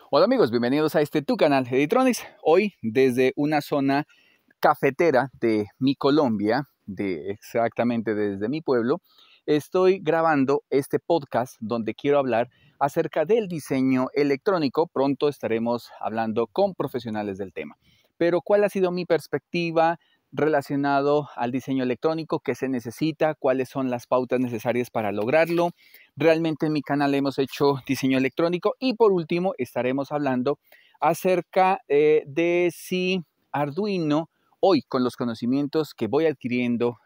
Hola amigos, bienvenidos a tu canal Editronics. Hoy desde una zona cafetera de mi Colombia, exactamente desde mi pueblo, estoy grabando este podcast donde quiero hablar acerca del diseño electrónico. Pronto estaremos hablando con profesionales del tema. Pero ¿cuál ha sido mi perspectiva relacionado al diseño electrónico? ¿Qué se necesita? ¿Cuáles son las pautas necesarias para lograrlo? Realmente en mi canal hemos hecho diseño electrónico y por último estaremos hablando acerca de si Arduino hoy con los conocimientos que voy adquiriendo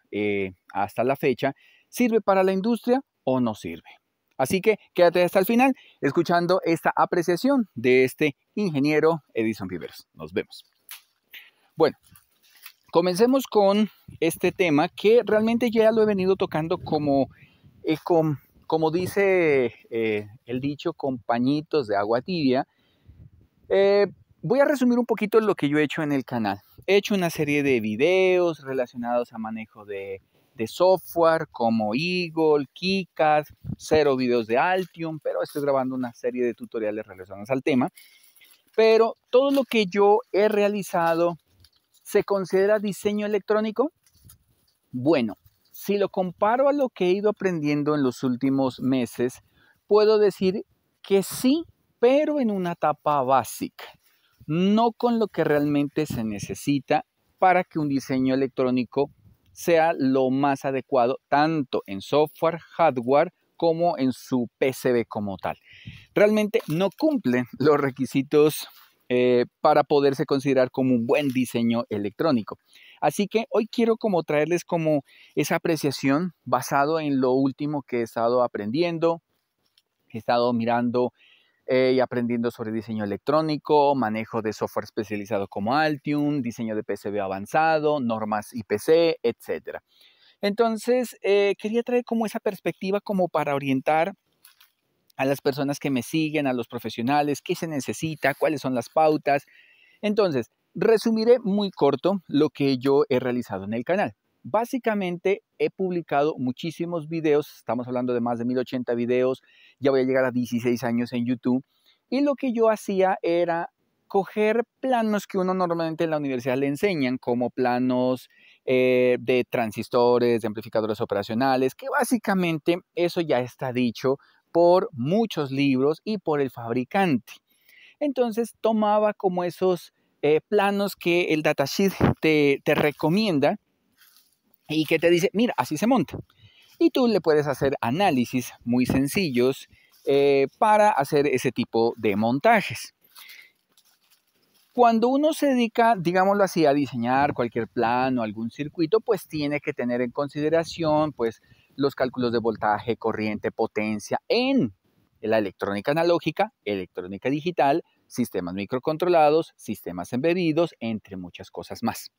hasta la fecha sirve para la industria o no sirve. Así que quédate hasta el final escuchando esta apreciación de este ingeniero Edison Viveros. Nos vemos. Bueno, comencemos con este tema que realmente ya lo he venido tocando como dice el dicho, con pañitos de agua tibia. Voy a resumir un poquito lo que yo he hecho en el canal. He hecho una serie de videos relacionados a manejo de software como Eagle, KiCad, 0 videos de Altium, pero estoy grabando una serie de tutoriales relacionados al tema. Pero todo lo que yo he realizado, ¿se considera diseño electrónico? Bueno, si lo comparo a lo que he ido aprendiendo en los últimos meses, puedo decir que sí, pero en una etapa básica, no con lo que realmente se necesita para que un diseño electrónico sea lo más adecuado, tanto en software, hardware, como en su PCB como tal. Realmente no cumplen los requisitos para poderse considerar como un buen diseño electrónico. Así que hoy quiero como traerles como esa apreciación basado en lo último que he estado aprendiendo, he estado mirando y aprendiendo sobre diseño electrónico, manejo de software especializado como Altium, diseño de PCB avanzado, normas IPC, etc. Entonces, quería traer como esa perspectiva como para orientar a las personas que me siguen, a los profesionales, qué se necesita, cuáles son las pautas. Entonces, resumiré muy corto lo que yo he realizado en el canal. Básicamente he publicado muchísimos videos, estamos hablando de más de 1080 videos, ya voy a llegar a 16 años en YouTube, y lo que yo hacía era coger planos que uno normalmente en la universidad le enseñan, como planos de transistores, de amplificadores operacionales, que básicamente eso ya está dicho por muchos libros y por el fabricante. Entonces tomaba como esos planos que el datasheet te recomienda y que te dice, mira, así se monta. Y tú le puedes hacer análisis muy sencillos para hacer ese tipo de montajes. Cuando uno se dedica, digámoslo así, a diseñar cualquier plano, algún circuito, pues tiene que tener en consideración pues, los cálculos de voltaje, corriente, potencia en la electrónica analógica, electrónica digital, sistemas microcontrolados, sistemas embedidos, entre muchas cosas más.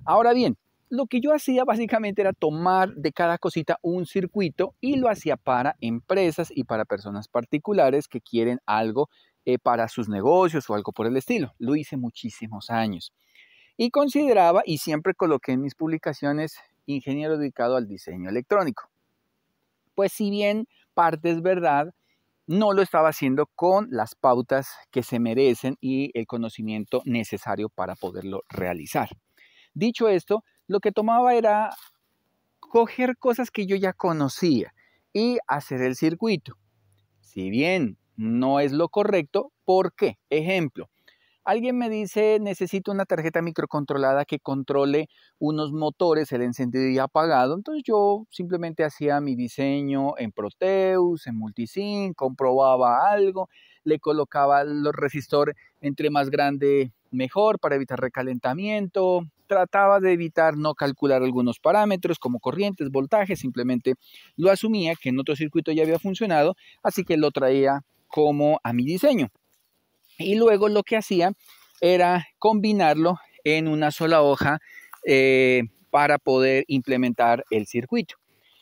Ahora bien, lo que yo hacía básicamente era tomar de cada cosita un circuito y lo hacía para empresas y para personas particulares que quieren algo para sus negocios o algo por el estilo. Lo hice muchísimos años y consideraba y siempre coloqué en mis publicaciones ingeniero dedicado al diseño electrónico. Pues si bien parte es verdad, no lo estaba haciendo con las pautas que se merecen y el conocimiento necesario para poderlo realizar. Dicho esto, lo que tomaba era coger cosas que yo ya conocía y hacer el circuito. Si bien no es lo correcto, ¿por qué? Ejemplo, alguien me dice, necesito una tarjeta microcontrolada que controle unos motores, el encendido y apagado. Entonces yo simplemente hacía mi diseño en Proteus, en Multisync, comprobaba algo, le colocaba los resistores entre más grande mejor para evitar recalentamiento. Trataba de evitar no calcular algunos parámetros como corrientes, voltajes, simplemente lo asumía que en otro circuito ya había funcionado, así que lo traía como a mi diseño. Y luego lo que hacía era combinarlo en una sola hoja para poder implementar el circuito.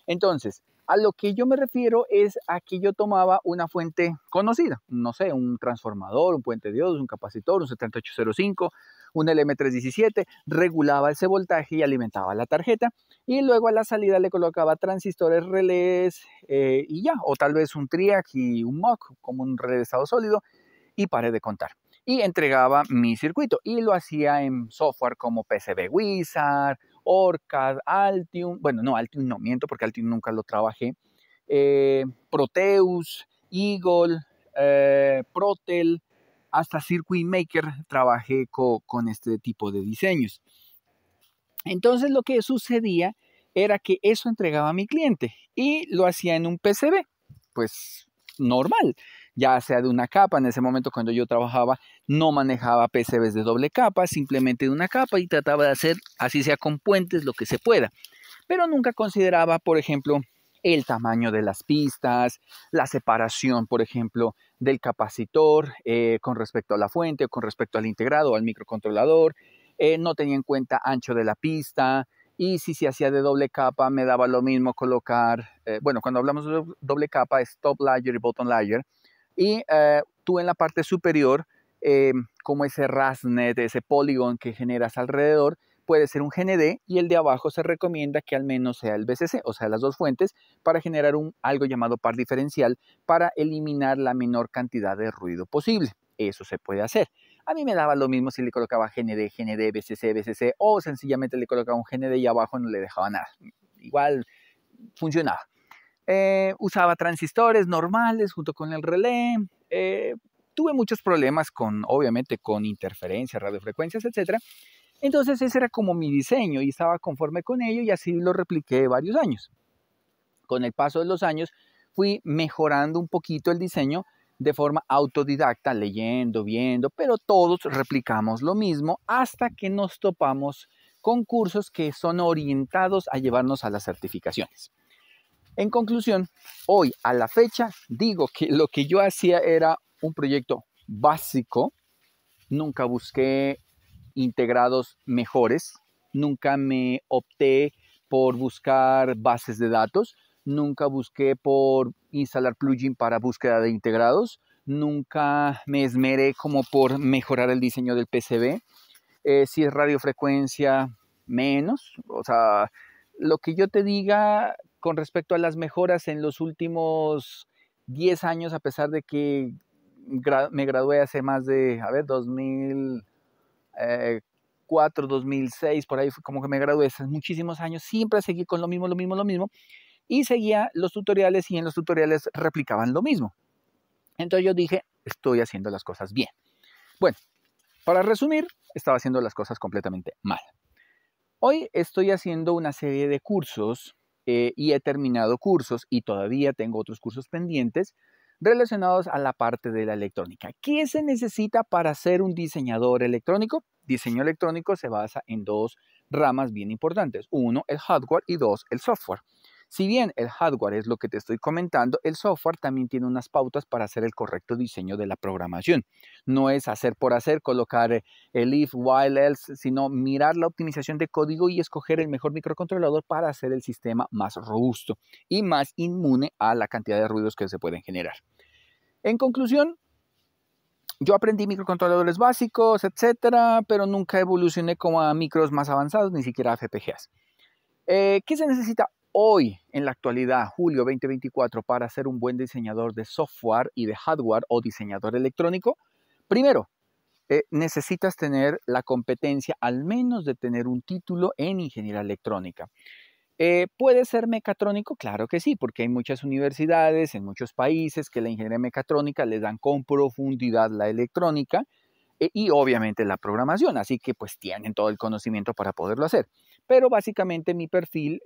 Entonces, a lo que yo me refiero es a que yo tomaba una fuente conocida, no sé, un transformador, un puente de diodos, un capacitor, un 7805, un LM317, regulaba ese voltaje y alimentaba la tarjeta y luego a la salida le colocaba transistores, relés y ya, o tal vez un TRIAC y un MOC como un relé de estado sólido y paré de contar. Y entregaba mi circuito y lo hacía en software como PCB Wizard, OrCAD, Altium. Bueno, no, Altium no, miento porque Altium nunca lo trabajé. Proteus, Eagle, Protel, hasta Circuit Maker trabajé con este tipo de diseños. Entonces lo que sucedía era que eso entregaba a mi cliente y lo hacía en un PCB, pues normal, ya sea de una capa. En ese momento cuando yo trabajaba no manejaba PCBs de doble capa, simplemente de una capa, y trataba de hacer, así sea con puentes, lo que se pueda. Pero nunca consideraba, por ejemplo, el tamaño de las pistas, la separación, por ejemplo, del capacitor con respecto a la fuente o con respecto al integrado o al microcontrolador. No tenía en cuenta ancho de la pista, y si se hacía de doble capa me daba lo mismo colocar, bueno, cuando hablamos de doble capa es top layer y bottom layer, y tú en la parte superior, como ese RASNet, ese polygon que generas alrededor, puede ser un GND, y el de abajo se recomienda que al menos sea el BCC, o sea, las dos fuentes, para generar algo llamado par diferencial para eliminar la menor cantidad de ruido posible. Eso se puede hacer. A mí me daba lo mismo si le colocaba GND, GND, BCC, BCC, o sencillamente le colocaba un GND y abajo no le dejaba nada. Igual funcionaba. Usaba transistores normales junto con el relé. Tuve muchos problemas obviamente, con interferencias, radiofrecuencias, etc. Entonces ese era como mi diseño y estaba conforme con ello, y así lo repliqué varios años. Con el paso de los años fui mejorando un poquito el diseño de forma autodidacta, leyendo, viendo, pero todos replicamos lo mismo hasta que nos topamos con cursos que son orientados a llevarnos a las certificaciones. En conclusión, hoy a la fecha digo que lo que yo hacía era un proyecto básico. Nunca busqué integrados mejores, nunca me opté por buscar bases de datos, nunca busqué por instalar plugin para búsqueda de integrados, nunca me esmeré como por mejorar el diseño del PCB. Si es radiofrecuencia, menos. O sea, lo que yo te diga con respecto a las mejoras en los últimos 10 años, a pesar de que me gradué hace más de, 2004, 2006, por ahí fue como que me gradué, hace muchísimos años, siempre seguí con lo mismo, y seguía los tutoriales, y en los tutoriales replicaban lo mismo. Entonces yo dije, estoy haciendo las cosas bien. Bueno, para resumir, estaba haciendo las cosas completamente mal. Hoy estoy haciendo una serie de cursos y he terminado cursos, y todavía tengo otros cursos pendientes relacionados a la parte de la electrónica. ¿Qué se necesita para ser un diseñador electrónico? Diseño electrónico se basa en dos ramas bien importantes. Uno, el hardware, y dos, el software. Si bien el hardware es lo que te estoy comentando, el software también tiene unas pautas para hacer el correcto diseño de la programación. No es hacer por hacer, colocar el if, while, else, sino mirar la optimización de código y escoger el mejor microcontrolador para hacer el sistema más robusto y más inmune a la cantidad de ruidos que se pueden generar. En conclusión, yo aprendí microcontroladores básicos, etcétera, pero nunca evolucioné como a micros más avanzados, ni siquiera a FPGAs. ¿Qué se necesita hoy, en la actualidad, julio 2024, para ser un buen diseñador de software y de hardware o diseñador electrónico? Primero, necesitas tener la competencia, al menos de tener un título en ingeniería electrónica. ¿Puede ser mecatrónico? Claro que sí, porque hay muchas universidades en muchos países que la ingeniería mecatrónica le dan con profundidad la electrónica y obviamente la programación, así que pues tienen todo el conocimiento para poderlo hacer. Pero básicamente mi perfil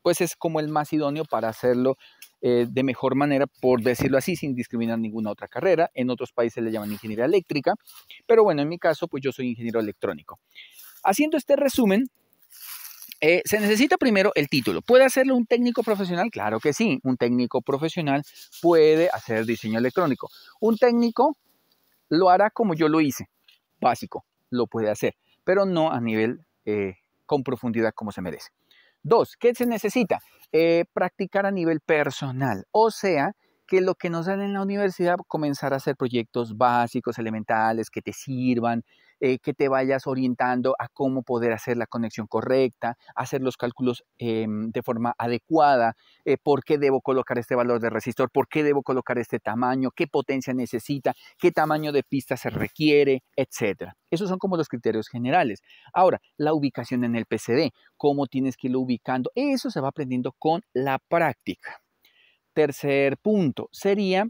pues es como el más idóneo para hacerlo de mejor manera, por decirlo así, sin discriminar ninguna otra carrera. En otros países le llaman ingeniería eléctrica, pero bueno, en mi caso pues yo soy ingeniero electrónico. Haciendo este resumen, se necesita primero el título. ¿Puede hacerlo un técnico profesional? Claro que sí, un técnico profesional puede hacer diseño electrónico. Un técnico lo hará como yo lo hice, básico, lo puede hacer, pero no a nivel con profundidad como se merece. Dos, ¿qué se necesita? Practicar a nivel personal, o sea, que lo que nos dan en la universidad, comenzar a hacer proyectos básicos, elementales, que te sirvan, que te vayas orientando a cómo poder hacer la conexión correcta, hacer los cálculos de forma adecuada, por qué debo colocar este valor de resistor, por qué debo colocar este tamaño, qué potencia necesita, qué tamaño de pista se requiere, etcétera. Esos son como los criterios generales. Ahora, la ubicación en el PCB, cómo tienes que irlo ubicando, eso se va aprendiendo con la práctica. Tercer punto sería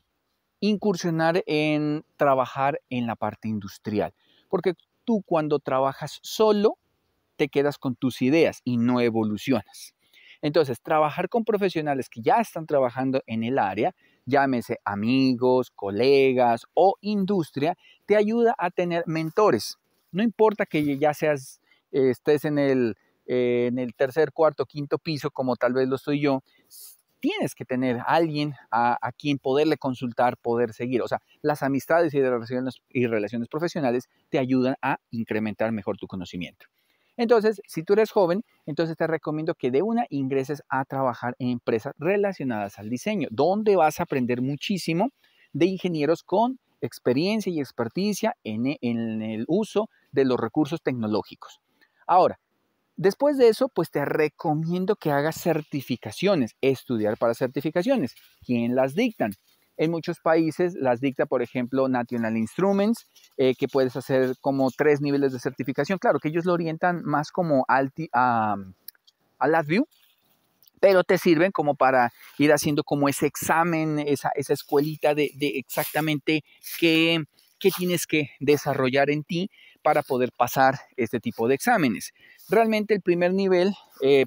incursionar en trabajar en la parte industrial, porque tú cuando trabajas solo te quedas con tus ideas y no evolucionas. Entonces, trabajar con profesionales que ya están trabajando en el área, llámese amigos, colegas o industria, te ayuda a tener mentores. No importa que ya estés en el tercer, cuarto, quinto piso, como tal vez lo estoy yo, tienes que tener a alguien a quien poderle consultar, poder seguir. O sea, las amistades y relaciones profesionales te ayudan a incrementar mejor tu conocimiento. Entonces, si tú eres joven, entonces te recomiendo que de una ingreses a trabajar en empresas relacionadas al diseño, donde vas a aprender muchísimo de ingenieros con experiencia y experticia en el uso de los recursos tecnológicos. Ahora, después de eso, pues te recomiendo que hagas certificaciones, estudiar para certificaciones. ¿Quién las dictan? En muchos países las dicta, por ejemplo, National Instruments, que puedes hacer como 3 niveles de certificación. Claro que ellos lo orientan más como a LabVIEW, pero te sirven como para ir haciendo como ese examen, esa escuelita de exactamente qué tienes que desarrollar en ti para poder pasar este tipo de exámenes. Realmente el primer nivel,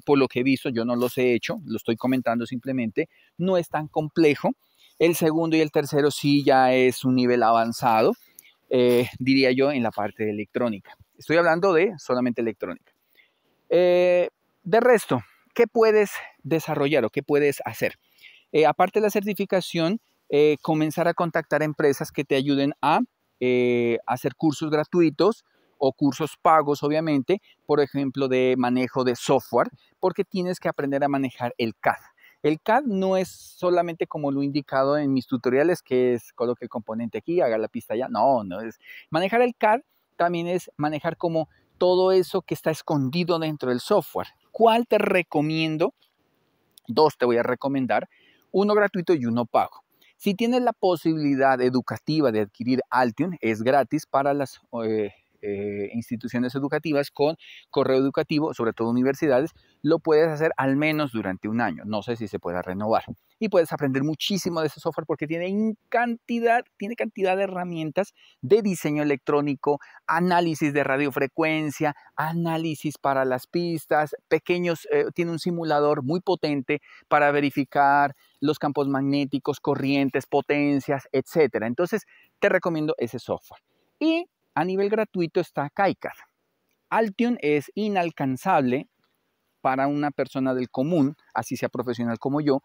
por lo que he visto, yo no los he hecho, lo estoy comentando simplemente, no es tan complejo. El segundo y el tercero sí ya es un nivel avanzado, diría yo, en la parte de electrónica. Estoy hablando de solamente electrónica. De resto, ¿qué puedes desarrollar o qué puedes hacer? Aparte de la certificación, comenzar a contactar empresas que te ayuden a hacer cursos gratuitos o cursos pagos, obviamente, por ejemplo, de manejo de software, porque tienes que aprender a manejar el CAD. El CAD no es solamente como lo he indicado en mis tutoriales, que es coloque el componente aquí, haga la pista allá. No, no es. Manejar el CAD también es manejar como todo eso que está escondido dentro del software. ¿Cuál te recomiendo? Dos te voy a recomendar, uno gratuito y uno pago. Si tienes la posibilidad educativa de adquirir Altium, es gratis para las instituciones educativas con correo educativo, sobre todo universidades, lo puedes hacer al menos durante un año. No sé si se pueda renovar. Y puedes aprender muchísimo de ese software porque tiene cantidad de herramientas de diseño electrónico, análisis de radiofrecuencia, análisis para las pistas, tiene un simulador muy potente para verificar los campos magnéticos, corrientes, potencias, etc. Entonces, te recomiendo ese software. Y a nivel gratuito está KiCad. Altium es inalcanzable para una persona del común, así sea profesional como yo.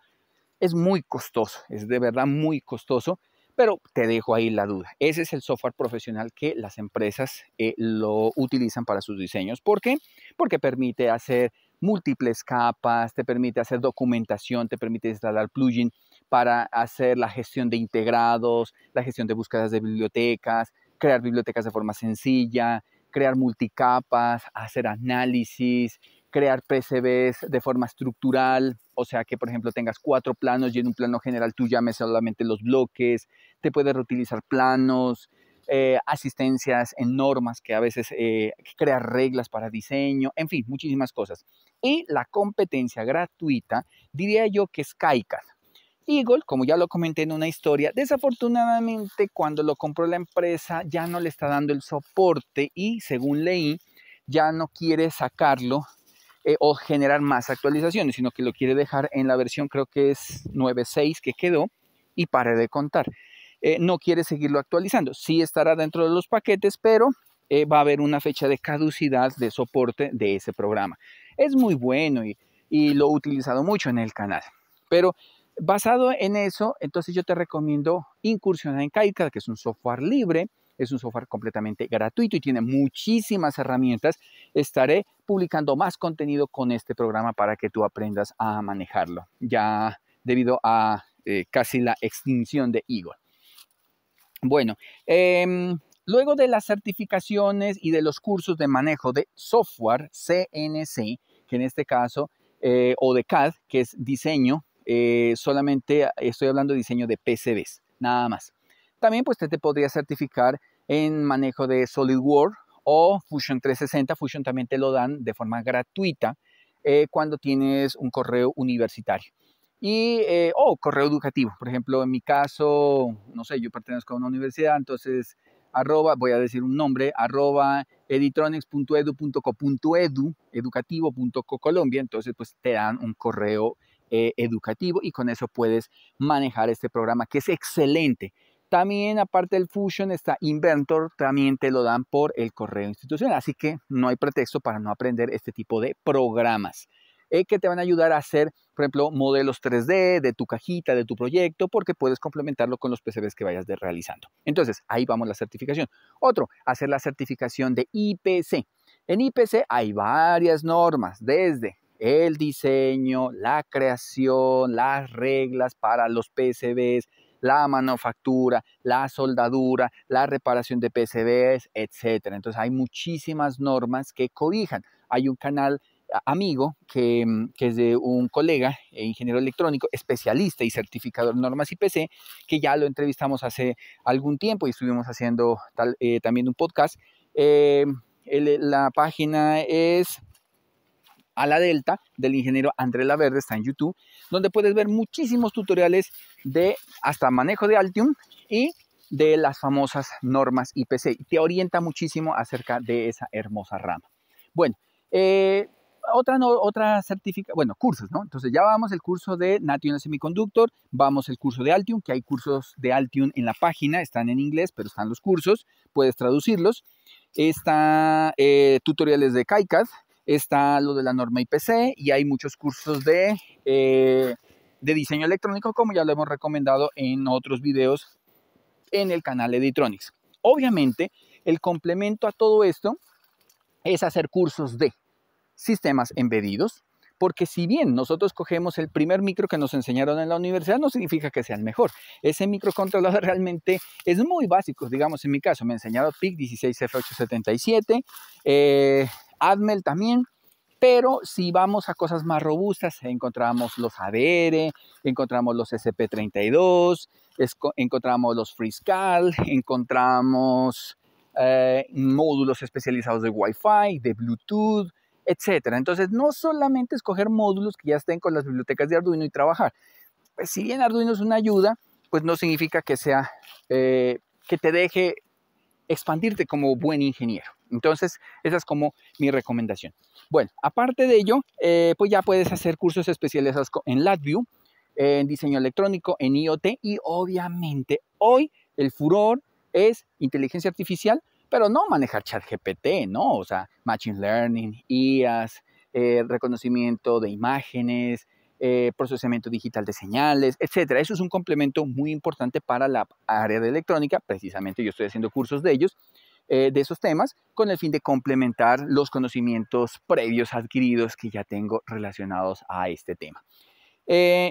Es muy costoso, es de verdad muy costoso, pero te dejo ahí la duda. Ese es el software profesional que las empresas lo utilizan para sus diseños. ¿Por qué? Porque permite hacer múltiples capas, te permite hacer documentación, te permite instalar plugin para hacer la gestión de integrados, la gestión de búsquedas de bibliotecas, crear bibliotecas de forma sencilla, crear multicapas, hacer análisis, crear PCBs de forma estructural, o sea que por ejemplo tengas 4 planos y en un plano general tú llames solamente los bloques, te puedes reutilizar planos, asistencias en normas que a veces crear reglas para diseño, en fin, muchísimas cosas. Y la competencia gratuita diría yo que es KiCad. Eagle, como ya lo comenté en una historia, desafortunadamente cuando lo compró la empresa ya no le está dando el soporte y según leí ya no quiere sacarlo o generar más actualizaciones, sino que lo quiere dejar en la versión creo que es 9.6 que quedó y pare de contar. No quiere seguirlo actualizando. Sí estará dentro de los paquetes, pero va a haber una fecha de caducidad de soporte de ese programa. Es muy bueno y lo he utilizado mucho en el canal. Pero basado en eso, entonces yo te recomiendo incursionar en KiCad, que es un software libre, es un software completamente gratuito y tiene muchísimas herramientas. Estaré publicando más contenido con este programa para que tú aprendas a manejarlo. Ya debido a casi la extinción de Igor. Bueno, luego de las certificaciones y de los cursos de manejo de software CNC, que en este caso, o de CAD, que es diseño, solamente estoy hablando de diseño de PCBs, nada más. También pues te podría certificar en manejo de SolidWorks o Fusion 360. Fusion también te lo dan de forma gratuita cuando tienes un correo universitario. O correo educativo. Por ejemplo, en mi caso, no sé, yo pertenezco a una universidad, entonces, voy a decir un nombre, editronics.edu.co.edu, educativo.co Colombia, entonces pues te dan un correo educativo y con eso puedes manejar este programa que es excelente. También, aparte del Fusion, está Inventor, también te lo dan por el correo institucional, así que no hay pretexto para no aprender este tipo de programas que te van a ayudar a hacer, por ejemplo, modelos 3D de tu cajita, de tu proyecto, porque puedes complementarlo con los PCBs que vayas realizando. Entonces, ahí vamos la certificación. Otro, hacer la certificación de IPC. En IPC hay varias normas, desde el diseño, la creación, las reglas para los PCBs, la manufactura, la soldadura, la reparación de PCBs, etc. Entonces, hay muchísimas normas que cobijan. Hay un canal amigo que es de un colega, ingeniero electrónico, especialista y certificador en normas IPC, que ya lo entrevistamos hace algún tiempo y estuvimos haciendo también un podcast. La página es A la Delta, del ingeniero Andrés Laverde, está en YouTube, donde puedes ver muchísimos tutoriales de hasta manejo de Altium y de las famosas normas IPC. Te orienta muchísimo acerca de esa hermosa rama. Bueno, otra certificación, bueno, cursos, ¿no? Entonces ya vamos el curso de National Semiconductor, vamos el curso de Altium, que hay cursos de Altium en la página, están en inglés, pero están los cursos, puedes traducirlos. Está tutoriales de KiCad, está lo de la norma IPC y hay muchos cursos de diseño electrónico, como ya lo hemos recomendado en otros videos en el canal Editronics. Obviamente, el complemento a todo esto es hacer cursos de sistemas embedidos, porque si bien nosotros cogemos el primer micro que nos enseñaron en la universidad, no significa que sea el mejor. Ese microcontrolador realmente es muy básico. Digamos, en mi caso, me enseñaron PIC 16F877, Atmel también, pero si vamos a cosas más robustas, encontramos los ADR, encontramos los SP32, encontramos los FreeSCAL, encontramos módulos especializados de Wi-Fi, de Bluetooth, etcétera. Entonces, no solamente escoger módulos que ya estén con las bibliotecas de Arduino y trabajar. Pues, si bien Arduino es una ayuda, pues no significa que sea que te deje expandirte como buen ingeniero. Entonces, esa es como mi recomendación. Bueno, aparte de ello, pues ya puedes hacer cursos especializados en LabVIEW, en diseño electrónico, en IoT y obviamente hoy el furor es inteligencia artificial, pero no manejar ChatGPT, ¿no? O sea, Machine Learning, IAS, reconocimiento de imágenes, procesamiento digital de señales, etcétera. Eso es un complemento muy importante para la área de electrónica. Precisamente yo estoy haciendo cursos de ellos, de esos temas, con el fin de complementar los conocimientos previos adquiridos que ya tengo relacionados a este tema.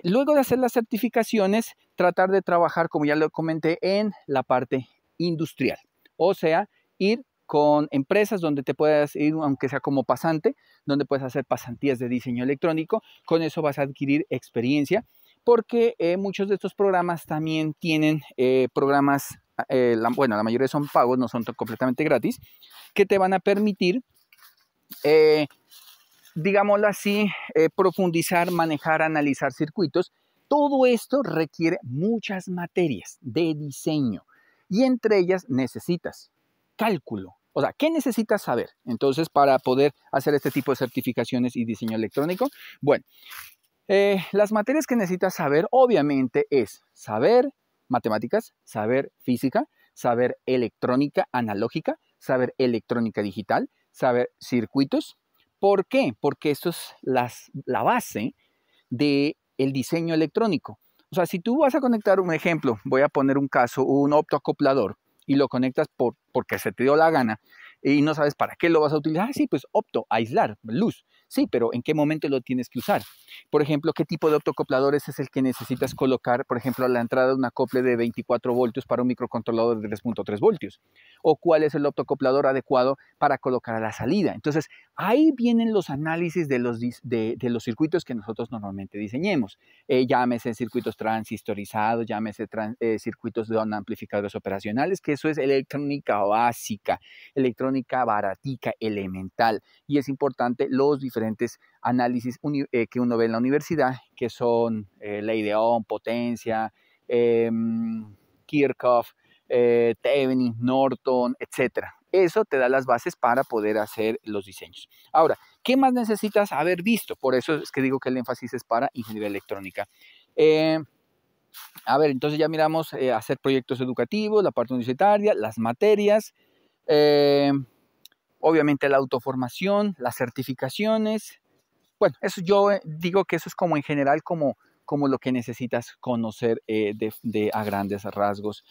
Luego de hacer las certificaciones, tratar de trabajar, como ya lo comenté, en la parte industrial. O sea, ir con empresas donde te puedas ir, aunque sea como pasante, donde puedes hacer pasantías de diseño electrónico. Con eso vas a adquirir experiencia, porque muchos de estos programas también tienen programas, la mayoría son pagos, no son completamente gratis, que te van a permitir, digámoslo así, profundizar, manejar, analizar circuitos. Todo esto requiere muchas materias de diseño y entre ellas necesitas cálculo. O sea, ¿qué necesitas saber? Entonces, para poder hacer este tipo de certificaciones y diseño electrónico, bueno, las materias que necesitas saber, obviamente, es saber matemáticas, saber física, saber electrónica analógica, saber electrónica digital, saber circuitos. ¿Por qué? Porque esto es la base del diseño electrónico. O sea, si tú vas a conectar un ejemplo, voy a poner un caso, un optoacoplador, y lo conectas porque se te dio la gana y no sabes para qué lo vas a utilizar. Sí, pues opto, aislar, luz. Sí, pero ¿en qué momento lo tienes que usar? Por ejemplo, ¿qué tipo de optocopladores es el que necesitas colocar, por ejemplo, a la entrada de un acople de 24 voltios para un microcontrolador de 3.3 voltios? ¿O cuál es el optocoplador adecuado para colocar a la salida? Entonces, ahí vienen los análisis de los circuitos que nosotros normalmente diseñemos. Llámese circuitos transistorizados, llámese circuitos de amplificadores operacionales, que eso es electrónica básica, electrónica baratica, elemental. Y es importante los diferentes análisis que uno ve en la universidad, que son ley de Ohm, potencia, Kirchhoff, Thevenin, Norton, etc. Eso te da las bases para poder hacer los diseños. Ahora, ¿qué más necesitas haber visto? Por eso es que digo que el énfasis es para ingeniería electrónica. A ver, entonces ya miramos hacer proyectos educativos, la parte universitaria, las materias, obviamente la autoformación, las certificaciones. Bueno, eso yo digo que eso es como en general como lo que necesitas conocer a grandes rasgos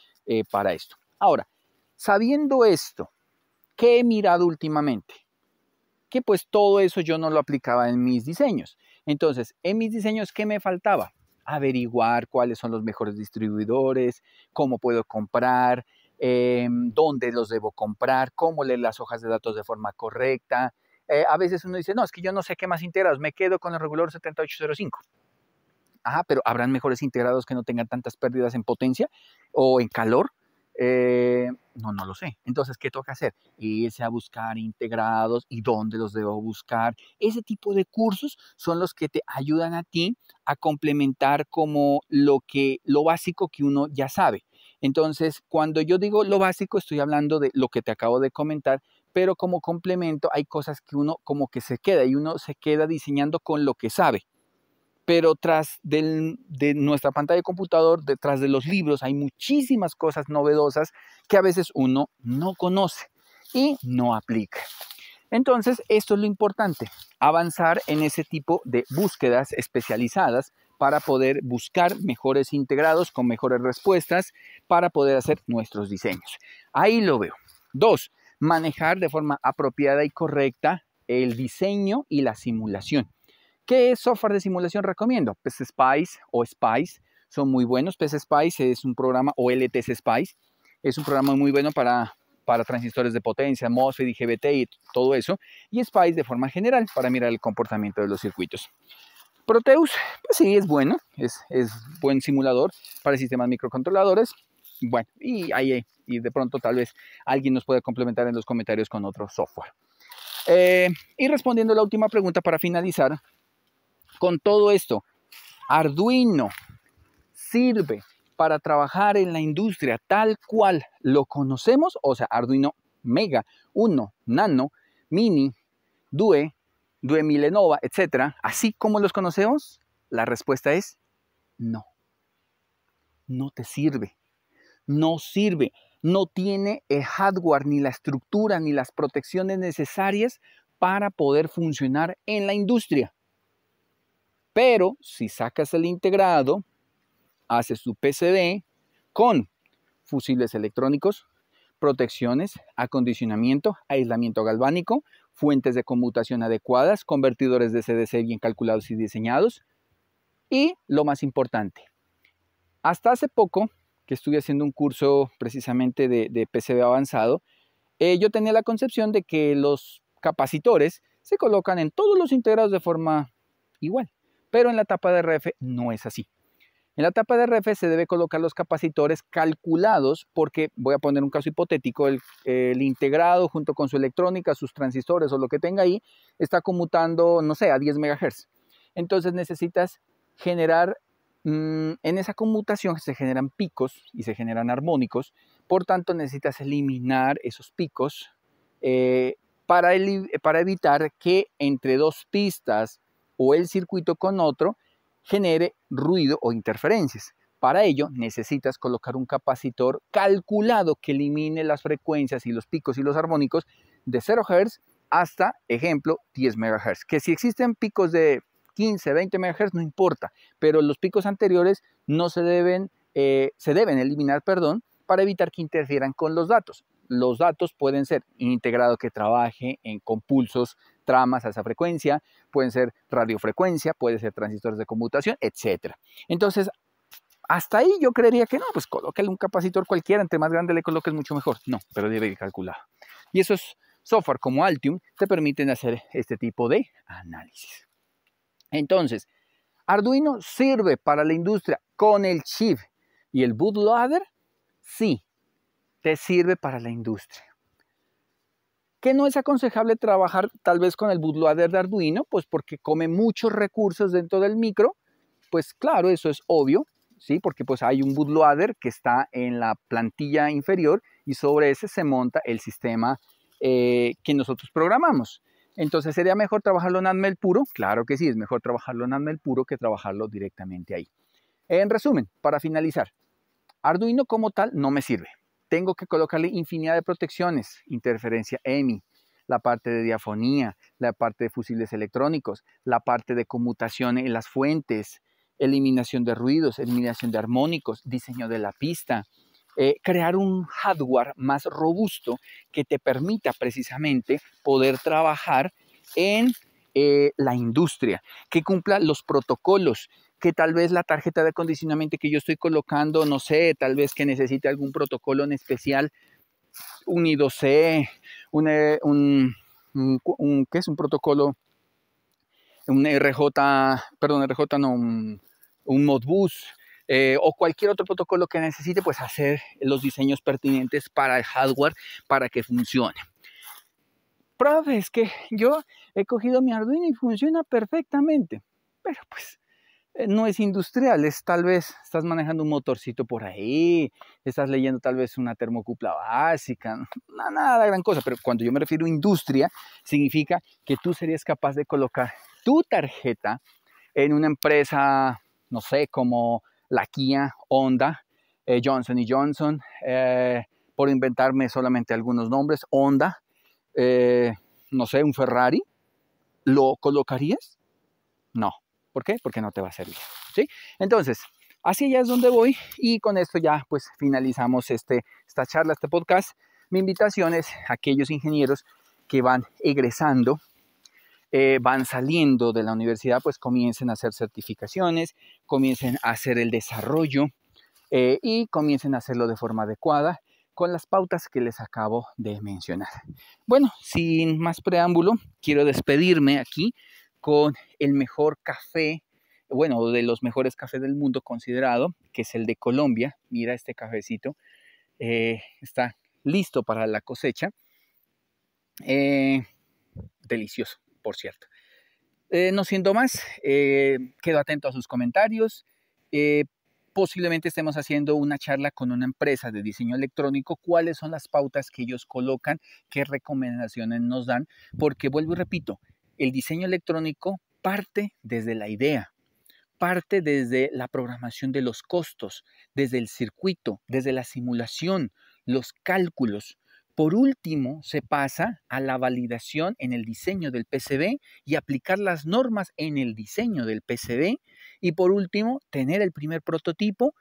para esto. Ahora, sabiendo esto, ¿qué he mirado últimamente? Que pues todo eso yo no lo aplicaba en mis diseños. Entonces, en mis diseños, ¿qué me faltaba? Averiguar cuáles son los mejores distribuidores, cómo puedo comprar, dónde los debo comprar, cómo leer las hojas de datos de forma correcta. A veces uno dice, no, es que yo no sé qué más integrados, me quedo con el regulador 7805. Ajá, pero ¿habrán mejores integrados que no tengan tantas pérdidas en potencia o en calor? No lo sé. Entonces, ¿qué toca hacer? Irse a buscar integrados y dónde los debo buscar. Ese tipo de cursos son los que te ayudan a ti a complementar como lo básico que uno ya sabe. Entonces, cuando yo digo lo básico, estoy hablando de lo que te acabo de comentar, pero como complemento hay cosas que uno como que se queda y uno se queda diseñando con lo que sabe. Pero tras de nuestra pantalla de computador, detrás de los libros, hay muchísimas cosas novedosas que a veces uno no conoce y no aplica. Entonces, esto es lo importante, avanzar en ese tipo de búsquedas especializadas para poder buscar mejores integrados con mejores respuestas para poder hacer nuestros diseños. Ahí lo veo. 2, manejar de forma apropiada y correcta el diseño y la simulación. ¿Qué software de simulación recomiendo? PSSpice o Spice son muy buenos. PSSpice es un programa, o LTC Spice, es un programa muy bueno para transistores de potencia, MOSFET, IGBT y todo eso. Y Spice de forma general para mirar el comportamiento de los circuitos. Proteus, pues sí, es bueno, es buen simulador para sistemas microcontroladores. Bueno, y de pronto tal vez alguien nos pueda complementar en los comentarios con otro software. Y respondiendo a la última pregunta para finalizar, con todo esto, Arduino sirve para trabajar en la industria tal cual lo conocemos, o sea, Arduino Mega, Uno, Nano, Mini, Due, Due Milenova, etcétera, así como los conocemos. La respuesta es no. No te sirve. No sirve. No tiene el hardware, ni la estructura, ni las protecciones necesarias para poder funcionar en la industria. Pero si sacas el integrado, haces tu PCB con fusibles electrónicos, protecciones, acondicionamiento, aislamiento galvánico, fuentes de conmutación adecuadas, convertidores de CDC bien calculados y diseñados. Y lo más importante, hasta hace poco que estuve haciendo un curso precisamente de PCB avanzado, yo tenía la concepción de que los capacitores se colocan en todos los integrados de forma igual. Pero en la tapa de RF no es así. En la tapa de RF se debe colocar los capacitores calculados porque, voy a poner un caso hipotético, el integrado junto con su electrónica, sus transistores o lo que tenga ahí, está conmutando, no sé, a 10 MHz. Entonces necesitas generar, en esa conmutación se generan picos y se generan armónicos, por tanto necesitas eliminar esos picos para evitar que entre dos pistas o el circuito con otro genere ruido o interferencias. Para ello necesitas colocar un capacitor calculado que elimine las frecuencias y los picos y los armónicos de 0 Hz hasta, ejemplo, 10 MHz. Que si existen picos de 15, 20 MHz no importa, pero los picos anteriores no se deben eliminar, para evitar que interfieran con los datos. Los datos pueden ser integrado que trabaje con pulsos tramas a esa frecuencia, pueden ser radiofrecuencia, puede ser transistores de conmutación, etc. Entonces, hasta ahí yo creería que no, pues colóquele un capacitor cualquiera, entre más grande le coloques mucho mejor. No, pero debe ir calculado. Y esos software como Altium te permiten hacer este tipo de análisis. Entonces, Arduino sirve para la industria con el chip y el bootloader, sí, te sirve para la industria. ¿Que no es aconsejable trabajar tal vez con el bootloader de Arduino? Pues porque come muchos recursos dentro del micro. Pues claro, eso es obvio, ¿sí? Porque pues hay un bootloader que está en la plantilla inferior y sobre ese se monta el sistema que nosotros programamos. Entonces, ¿sería mejor trabajarlo en Atmel puro? Claro que sí, es mejor trabajarlo en Atmel puro que trabajarlo directamente ahí. En resumen, para finalizar, Arduino como tal no me sirve. Tengo que colocarle infinidad de protecciones, interferencia EMI, la parte de diafonía, la parte de fusibles electrónicos, la parte de conmutación en las fuentes, eliminación de ruidos, eliminación de armónicos, diseño de la pista, crear un hardware más robusto que te permita precisamente poder trabajar en la industria, que cumpla los protocolos, que tal vez la tarjeta de acondicionamiento que yo estoy colocando, no sé, tal vez que necesite algún protocolo en especial, un I2C, ¿qué es un protocolo? Un RJ, perdón, RJ no, un Modbus, o cualquier otro protocolo que necesite, pues hacer los diseños pertinentes para el hardware para que funcione. Profe, es que yo he cogido mi Arduino y funciona perfectamente, pero pues no es industrial, es tal vez estás manejando un motorcito por ahí, estás leyendo tal vez una termocupla básica, nada gran cosa, pero cuando yo me refiero a industria, significa que tú serías capaz de colocar tu tarjeta en una empresa, no sé, como la Kia, Honda, Johnson y Johnson, por inventarme solamente algunos nombres, Honda, no sé, un Ferrari, ¿lo colocarías? No. ¿Por qué? Porque no te va a servir, ¿sí? Entonces, así ya es donde voy y con esto ya pues finalizamos esta charla, este podcast. Mi invitación es a aquellos ingenieros que van egresando, van saliendo de la universidad, pues comiencen a hacer certificaciones, comiencen a hacer el desarrollo y comiencen a hacerlo de forma adecuada con las pautas que les acabo de mencionar. Bueno, sin más preámbulo, quiero despedirme aquí con el mejor café, bueno, de los mejores cafés del mundo considerado, que es el de Colombia. Mira este cafecito, está listo para la cosecha. Delicioso, por cierto. No siendo más, quedo atento a sus comentarios. Posiblemente estemos haciendo una charla con una empresa de diseño electrónico, cuáles son las pautas que ellos colocan, qué recomendaciones nos dan, porque vuelvo y repito, el diseño electrónico parte desde la idea, parte desde la programación de los costos, desde el circuito, desde la simulación, los cálculos. Por último, se pasa a la validación en el diseño del PCB y aplicar las normas en el diseño del PCB. Y por último, tener el primer prototipo,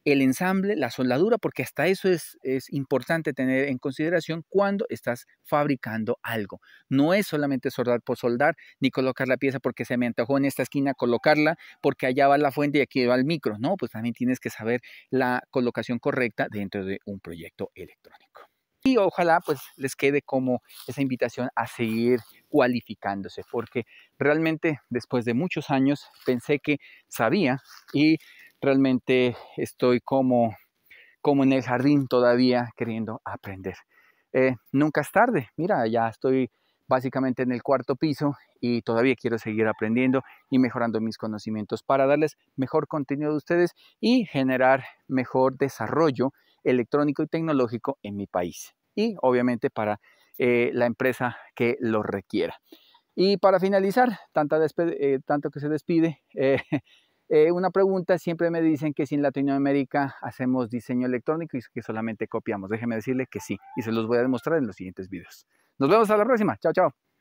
el ensamble, la soldadura, porque hasta eso es importante tener en consideración cuando estás fabricando algo. No es solamente soldar por soldar, ni colocar la pieza porque se me antojó en esta esquina colocarla, porque allá va la fuente y aquí va el micro. No, pues también tienes que saber la colocación correcta dentro de un proyecto electrónico. Y ojalá pues les quede como esa invitación a seguir cualificándose, porque realmente después de muchos años pensé que sabía y realmente estoy como en el jardín todavía queriendo aprender. Nunca es tarde, mira, ya estoy básicamente en el cuarto piso y todavía quiero seguir aprendiendo y mejorando mis conocimientos para darles mejor contenido de ustedes y generar mejor desarrollo electrónico y tecnológico en mi país y obviamente para la empresa que lo requiera. Y para finalizar, tanto que se despide, una pregunta, siempre me dicen que si en Latinoamérica hacemos diseño electrónico y que solamente copiamos. Déjenme decirle que sí, y se los voy a demostrar en los siguientes videos. Nos vemos a la próxima. Chao, chao.